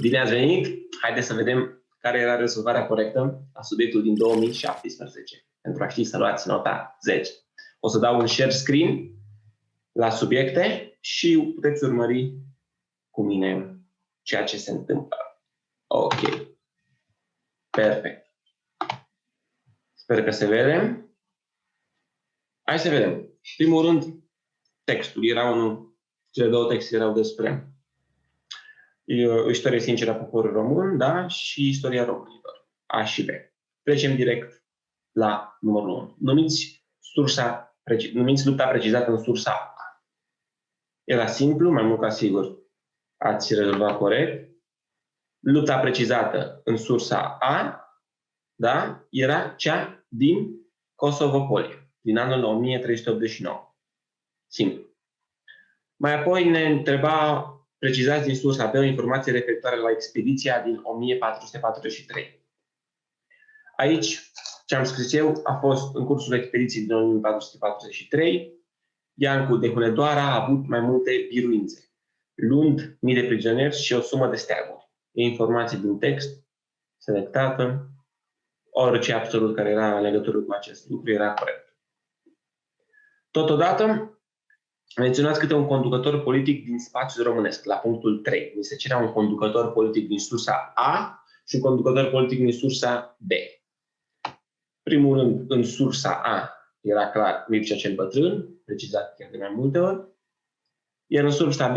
Bine ați venit! Haideți să vedem care era rezolvarea corectă a subiectului din 2017, pentru a ști să luați nota 10. O să dau un share screen la subiecte și puteți urmări cu mine ceea ce se întâmplă. Ok. Perfect. Sper că se vede. Hai să vedem. Primul rând, textul. Cele două texte erau despre istoria sinceră a poporului român, da? Și istoria românilor, A și B. Trecem direct la numărul 1. Numiți lupta precizată în sursa A. Era simplu, mai mult ca sigur ați rezolvat corect. Lupta precizată în sursa A, da? Era cea din Kosovo-Polia, din anul 1389. Simplu. Mai apoi ne întreba, precizați din sursa B o informație referitoare la expediția din 1443. Aici, ce am scris eu, a fost în cursul expediției din 1443, Iancu de Hunedoara a avut mai multe biruințe, luând mii de prizonieri și o sumă de steaguri. E informație din text, selectată, orice absolut care era în legătură cu acest lucru era corect. Totodată, menționați câte un conducător politic din spațiul românesc, la punctul 3. Mi se cerea un conducător politic din sursa A și un conducător politic din sursa B. Primul rând, în sursa A era clar Mircea cel Bătrân, precizat chiar de mai multe ori, iar în sursa B,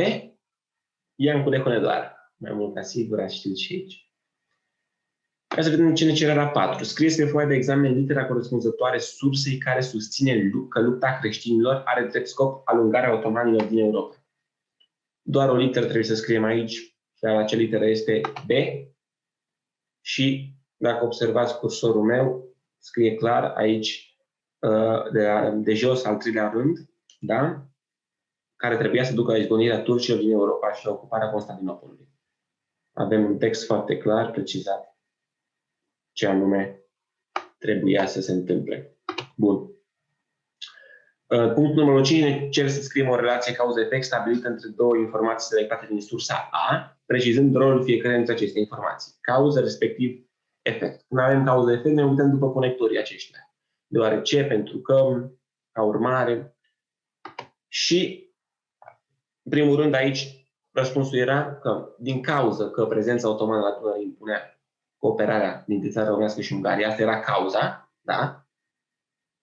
Iancu de Hunedoara. Mai mult ca sigur, ați știut și aici. Hai să vedem ce ne cere la 4. Scrieți pe foaia de examen litera corespunzătoare sursei care susține că lupta creștinilor are drept scop alungarea otomanilor din Europa. Doar o literă trebuie să scriem aici, și acea literă este B. Și dacă observați cursorul meu, scrie clar aici, de jos, al treilea rând, da? Care trebuia să ducă la izgonirea turcilor din Europa și la ocuparea Constantinopolului. Avem un text foarte clar, precizat ce anume trebuia să se întâmple. Bun. Punctul numărul 5 ne cere să scriem o relație cauză-efect stabilită între două informații selectate din sursa A, precizând rolul fiecare dintre aceste informații. Cauză, respectiv efect. Când avem cauză-efect, ne uităm după conectorii aceștia. Deoarece, pentru că, ca urmare. Și, în primul rând, aici, răspunsul era că, din cauză că prezența otomană la Dunăre impunea cooperarea dintre țara românească și Ungaria, asta era cauza, da?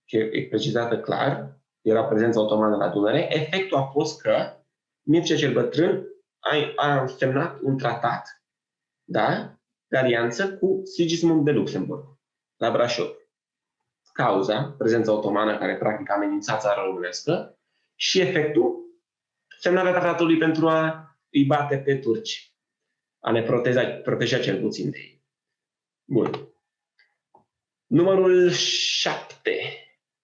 Și e precizată clar, era prezența otomană la Dunăre. Efectul a fost că Mircea cel Bătrân a semnat un tratat, da? De alianță cu Sigismund de Luxemburg, la Brașov. Cauza, prezența otomană care practic a amenințat țara românească, și efectul, semnarea tratatului pentru a îi bate pe turci, a ne proteja cel puțin de ei. Bun. Numărul 7.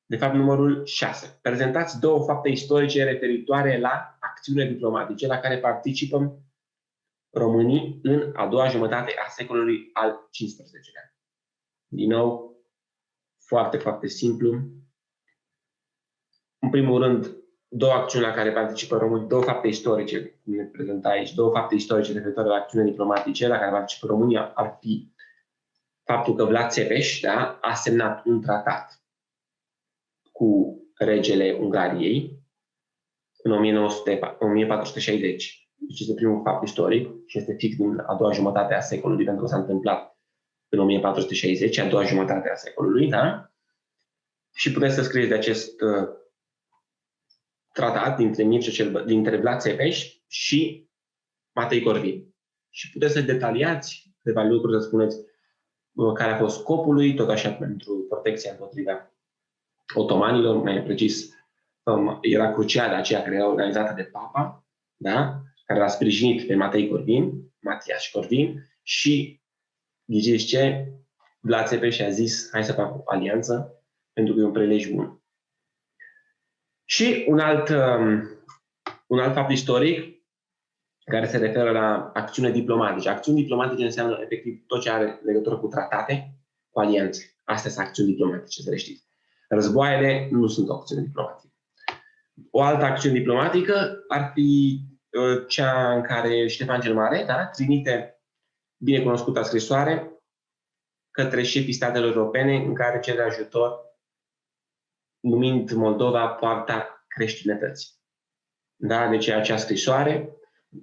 De fapt, numărul 6. Prezentați două fapte istorice referitoare la acțiunile diplomatice la care participă românii în a doua jumătate a secolului al XV-lea. Din nou, foarte, foarte simplu. În primul rând, două acțiuni la care participă românii, două fapte istorice, cum le prezenta aici, două fapte istorice referitoare la acțiunile diplomatice la care participă românii ar fi faptul că Vlad Țepeș, da, a semnat un tratat cu regele Ungariei în 1460. Deci este primul fapt istoric și este fix din a doua jumătate a secolului, pentru că s-a întâmplat în 1460, a doua jumătate a secolului, da? Și puteți să scrieți de acest tratat dintre Vlad Țepeș și Matei Corvin. Și puteți să detaliați câteva lucruri, să spuneți care a fost scopul lui, tot așa pentru protecția împotriva otomanilor, mai precis, era cruciada aceea care era organizată de Papa, da? Care l-a sprijinit pe Matei Corvin, Matias Corvin, și ghiceți ce? Vlad Țepeș a zis, hai să fac o alianță, pentru că e un prilej bun. Și un alt fapt istoric care se referă la acțiune diplomatice. Acțiuni diplomatice înseamnă efectiv tot ce are legătură cu tratate, cu alianțe. Astea sunt acțiuni diplomatice, să le știți. Războaiele nu sunt o acțiune diplomatică. O altă acțiune diplomatică ar fi cea în care Ștefan cel Mare, da, trimite binecunoscuta scrisoare către șefii statelor europene în care cere ajutor, numind Moldova poarta creștinătății. Da? Deci acea scrisoare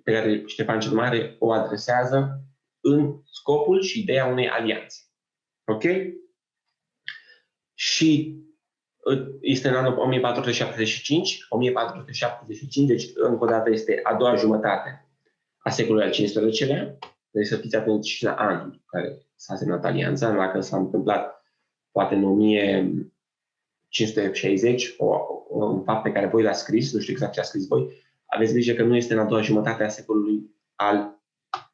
pe care Ștefan cel Mare o adresează în scopul și ideea unei alianțe. Ok? Și este în anul 1475, deci încă o dată este a doua jumătate a secolului al XV-lea. Deci să fiți atenți și la anul în care s-a semnat alianța, dacă s-a întâmplat poate în 1560, un fapt pe care voi l-ați scris, nu știu exact ce a scris voi, aveți grijă că nu este în a doua jumătate a secolului al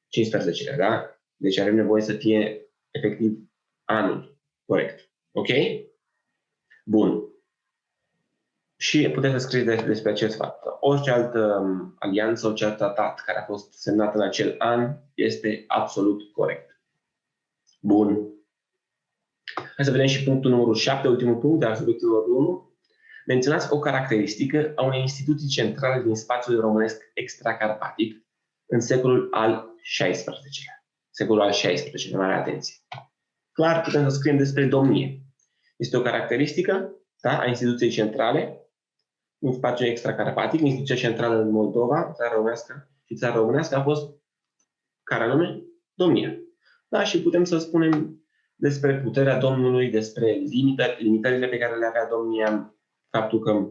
XV-lea, da? Deci avem nevoie să fie efectiv anul corect. Ok? Bun. Și puteți să scrieți despre acest fapt. Orice altă alianță, orice alt tratat care a fost semnat în acel an este absolut corect. Bun. Hai să vedem și punctul numărul 7, ultimul punct de la subiectul numărul 1. Menționați o caracteristică a unei instituții centrale din spațiul românesc extracarpatic în secolul al XVI-lea. Secolul al XVI-lea, mare atenție. Clar, putem să scriem despre domnie. Este o caracteristică, da, a instituției centrale în spațiul extracarpatic. Instituția centrală în Moldova, țara românească și țara românească a fost, care anume, domnia. Da, și putem să spunem despre puterea Domnului, despre limitările pe care le avea domnia, faptul că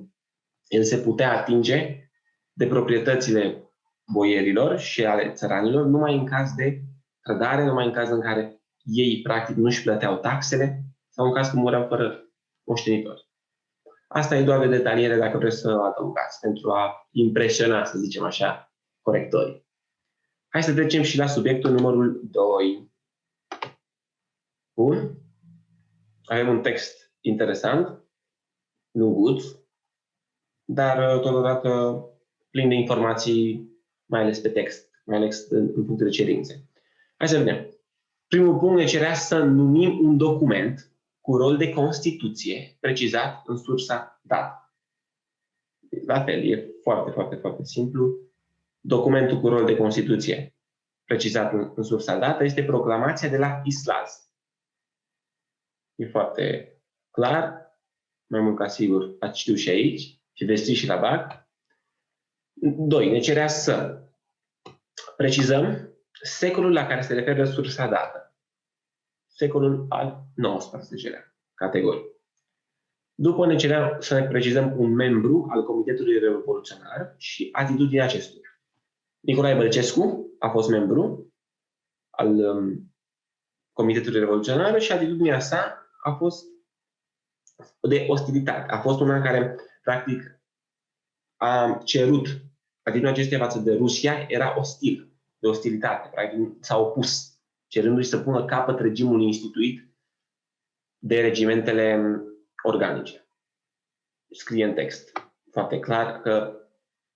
el se putea atinge de proprietățile boierilor și ale țăranilor numai în caz de trădare, numai în caz în care ei practic nu își plăteau taxele sau în caz că mureau fără moștenitori. Asta e doar de detaliere dacă vreți să adăugați pentru a impresiona, să zicem așa, corectorii. Hai să trecem și la subiectul numărul 2. Bun. Avem un text interesant, lunguț, dar totodată plin de informații, mai ales pe text, mai ales în punct de cerințe. Hai să vedem. Primul punct ne cerea să numim un document cu rol de Constituție precizat în sursa dată. La fel, e foarte, foarte, foarte simplu. Documentul cu rol de Constituție precizat în sursa dată este proclamația de la Islaz. E foarte clar, mai mult ca sigur ați știut și aici și veți ști și la BAC. 2. Ne cerea să precizăm secolul la care se referă sursa dată. Secolul al XIX-lea, categorie. După ne cerea să ne precizăm un membru al Comitetului Revoluționar și atitudinea acestuia. Nicolae Bălcescu a fost membru al Comitetului Revoluționar și atitudinea sa a fost de ostilitate. A fost una care, practic, a cerut, atitudinea acestuia față de Rusia era ostil, de ostilitate. Practic, s-a opus, cerându-și să pună capăt regimului instituit de regimentele organice. Scrie în text foarte clar că,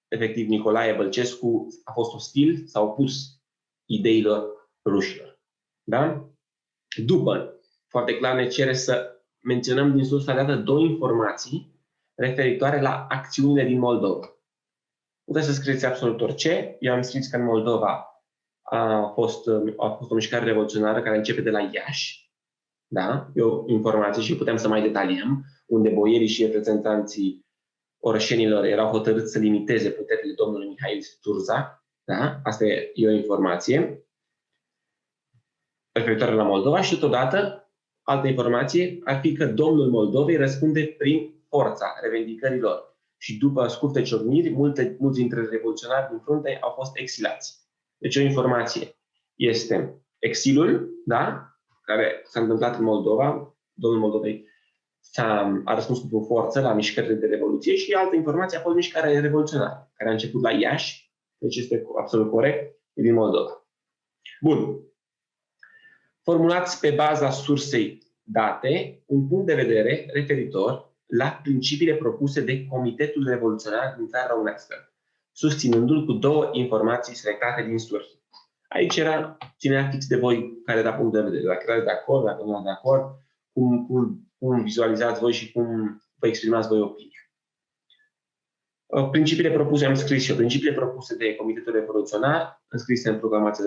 efectiv, Nicolae Bălcescu a fost ostil, s-a opus ideilor rușilor. Da? După, foarte clar ne cere să menționăm din sursa dată 2 informații referitoare la acțiunile din Moldova. Puteți să scrieți absolut orice. Eu am scris că în Moldova a fost o mișcare revoluționară care începe de la Iași. Da? E o informație și putem să mai detaliem, unde boierii și reprezentanții orășenilor erau hotărâți să limiteze puterile domnului Mihail Sturza. Da? Asta e o informație referitoare la Moldova și totodată altă informație ar fi că domnul Moldovei răspunde prin forța revendicărilor și după scurte ciocniri, mulți dintre revoluționari din frunte au fost exilați. Deci o informație este exilul, da? Care s-a întâmplat în Moldova, domnul Moldovei a răspuns cu forță la mișcările de revoluție și altă informație a fost mișcarea revoluționară, care a început la Iași, deci este absolut corect, e din Moldova. Bun. Formulați pe baza sursei date un punct de vedere referitor la principiile propuse de Comitetul Revoluționar din țara românească, susținându-l cu 2 informații selectate din sursă. Aici ținea fix de voi care era punct de vedere, dacă erați de acord, dacă nu erați de acord, cum vizualizați voi și cum vă exprimați voi opinia. Principiile propuse, am scris și eu, principiile propuse de Comitetul Revoluționar, înscrise în proclamația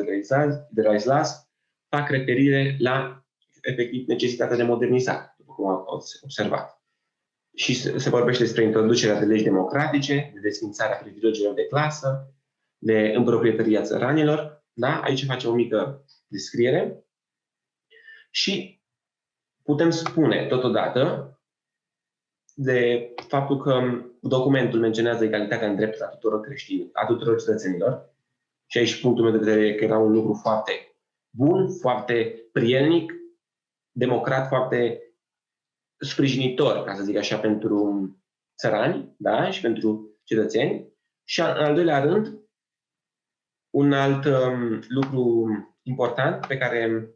de la Islaz, fac referire la, efectiv, necesitatea de modernizare, după cum am observat. Și se vorbește despre introducerea de legi democratice, de desfințarea privilegiilor de clasă, de împroprietăria țăranilor. Da? Aici facem o mică descriere. Și putem spune totodată de faptul că documentul menționează egalitatea în dreptul a tuturor creștini, a tuturor cetățenilor. Și aici punctul meu de vedere că era un lucru foarte bun, foarte prielnic, democrat, foarte sprijinitor, ca să zic așa, pentru țărani, da? Și pentru cetățeni. Și în al doilea rând, un alt lucru important pe care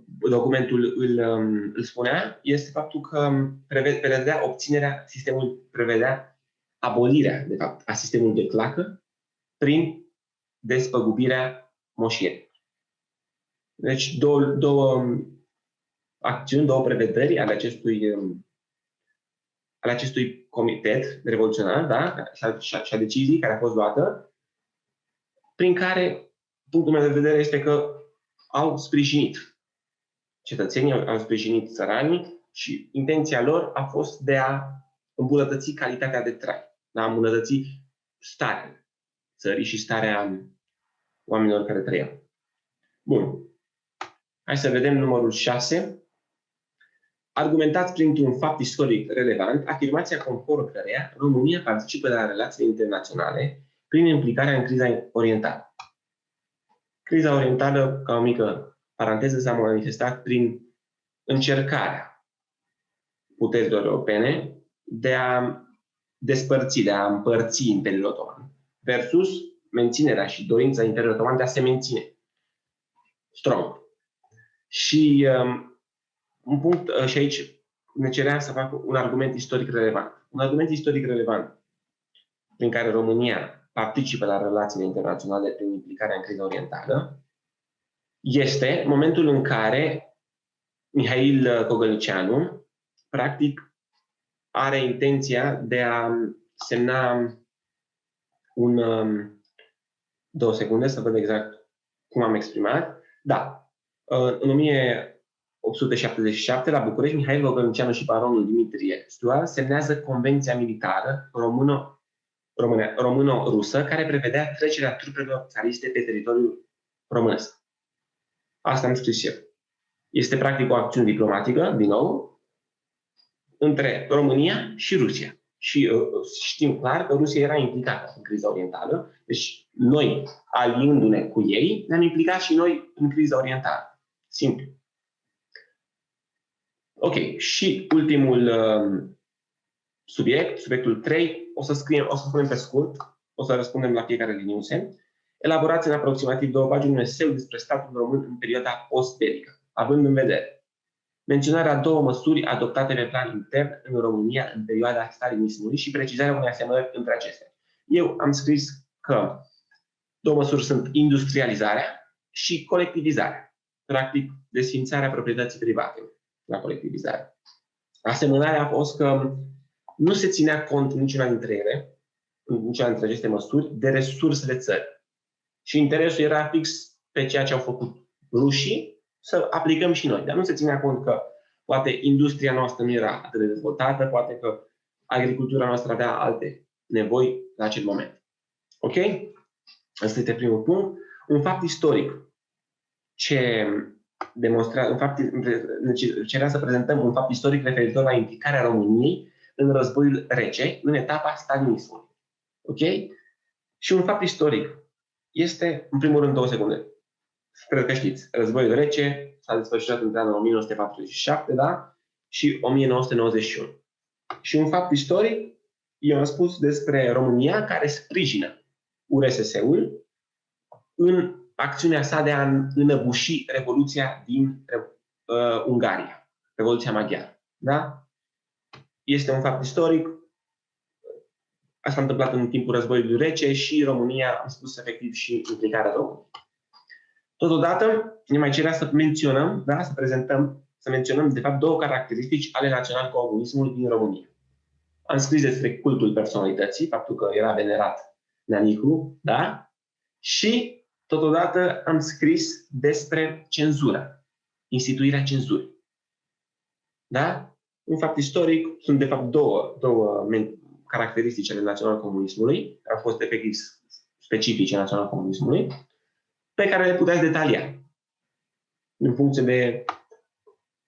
documentul îl spunea este faptul că prevedea obținerea, sistemul prevedea abolirea, de fapt, a sistemului de clacă prin despăgubirea moșierii. Deci două acțiuni, două prevederi ale acestui comitet revoluționar, da? și a decizii care a fost luată, prin care punctul meu de vedere este că au sprijinit cetățenii, au sprijinit țăranii și intenția lor a fost de a îmbunătăți calitatea de trai, de a îmbunătăți starea țării și starea oamenilor care trăiau. Bun. Hai să vedem numărul 6. Argumentați printr-un fapt istoric relevant afirmația conform căreia România participă la relațiile internaționale prin implicarea în criza orientală. Criza orientală, ca o mică paranteză, s-a manifestat prin încercarea puterilor europene de a despărți, de a împărți Imperiul Otoman versus menținerea și dorința Imperiului Otoman de a se menține strong. Și un punct, și aici ne cerea să fac un argument istoric relevant. Un argument istoric relevant prin care România participă la relațiile internaționale prin implicarea în criza orientală este momentul în care Mihail Cogălnicianu practic are intenția de a semna un... 2 secunde să văd exact cum am exprimat. Da. În 1877, la București, Mihail Cogălnicianu și baronul Dimitrie Stuar semnează Convenția Militară româno-rusă, care prevedea trecerea trupelor țariste pe teritoriul românesc. Asta am scris eu. Este practic o acțiune diplomatică, din nou, între România și Rusia. Și știm clar că Rusia era implicată în criza orientală, deci noi, aliindu-ne cu ei, ne-am implicat și noi în criza orientală. Simplu. Ok, și ultimul subiectul 3, o să spunem pe scurt, o să răspundem la fiecare liniuțe. Elaborați în aproximativ 2 pagini un eseu despre statul român în perioada post-belică, având în vedere menționarea 2 măsuri adoptate pe plan intern în România în perioada stalinismului și precizarea unei asemănări între acestea. Eu am scris că 2 măsuri sunt industrializarea și colectivizarea. Practic, desfințarea proprietății private la colectivizare. Asemănarea a fost că nu se ținea cont niciuna dintre aceste măsuri, de resursele țării. Și interesul era fix pe ceea ce au făcut rușii, să aplicăm și noi. Dar nu se ținea cont că poate industria noastră nu era atât de dezvoltată, poate că agricultura noastră avea alte nevoi la acel moment. Ok? Asta este primul punct. Un fapt istoric ce cerea să prezentăm un fapt istoric referitor la implicarea României în războiul rece, în etapa stalinismului. Ok? Și un fapt istoric este, în primul rând, 2 secunde. Cred că știți, războiul rece s-a desfășurat între anul 1947, da? Și 1991. Și un fapt istoric, eu am spus despre România care sprijină URSS-ul în acțiunea sa de a înăbuși Revoluția din Ungaria, Revoluția maghiară. Da? Este un fapt istoric. Asta s-a întâmplat în timpul războiului rece și România, am spus efectiv, și implicarea României. Totodată, ne mai cerea să menționăm, da, să menționăm, de fapt, 2 caracteristici ale național-comunismului din România. Am scris despre cultul personalității, faptul că era venerat Neanicu, da? Și Totodată am scris despre cenzură, instituirea cenzurii. Da? Un fapt istoric, sunt de fapt două caracteristici ale național-comunismului, care au fost efectiv specifice național-comunismului, pe care le puteți detalia în funcție de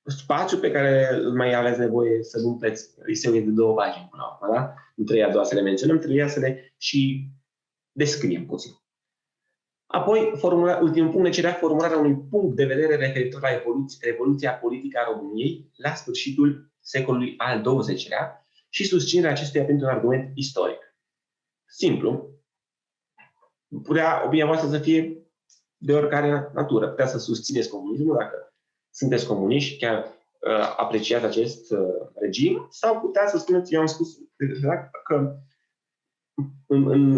spațiu pe care îl mai aveți nevoie să vă umpleți eseul de 2 pagini până la urmă, da? Nu trebuia doar să le menționăm, trebuia să le și descriem puțin. Apoi, ultimul punct ne cerea formularea unui punct de vedere referitor la evoluția politică a României la sfârșitul secolului al XX-lea și susținerea acestuia pentru un argument istoric. Simplu. Putea opinia voastră să fie de oricare natură. Putea să susțineți comunismul dacă sunteți comuniști, chiar apreciați acest regim, sau putea să spuneți, eu am spus că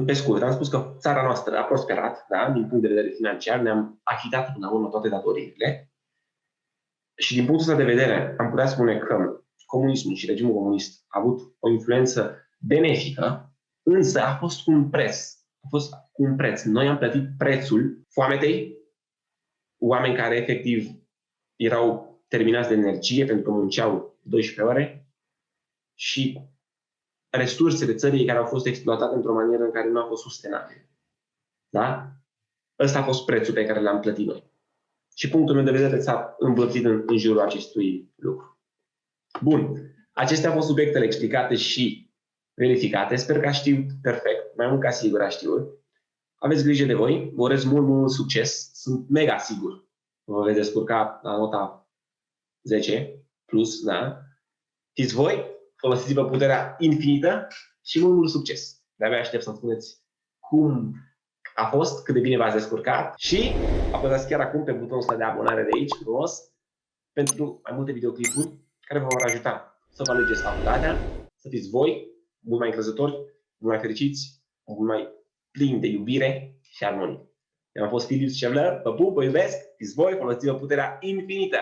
pe scurt, am spus că țara noastră a prosperat, da, din punct de vedere financiar, ne-am achitat până la urmă toate datoriile și din punctul ăsta de vedere am putea spune că comunismul și regimul comunist a avut o influență benefică, însă a fost cu un preț. A fost cu un preț. Noi am plătit prețul foametei, oameni care efectiv erau terminați de energie pentru că munceau 12 ore și resursele țării care au fost exploatate într-o manieră în care nu a fost sustenabil. Da? Ăsta a fost prețul pe care l-am plătit noi. Și punctul meu de vedere s-a învârtit în jurul acestui lucru. Bun. Acestea au fost subiectele explicate și verificate. Sper că ați știut perfect. Mai mult ca sigur ați știut. Aveți grijă de voi. Vă urez mult succes. Sunt mega sigur. Vă veți descurca la nota 10 plus, da? Fiți voi, folosiți-vă puterea infinită și mult succes. De-abia aștept să-mi spuneți cum a fost, cât de bine v-ați descurcat și apăsați chiar acum pe butonul ăsta de abonare de aici, frumos, pentru mai multe videoclipuri care vă vor ajuta să vă alegeți facultatea, să fiți voi mult mai încrezători, mult mai fericiți, mult mai plini de iubire și armonie. Eu am fost Filius Cemlă, vă pup, vă iubesc, fiți voi, folosiți-vă puterea infinită!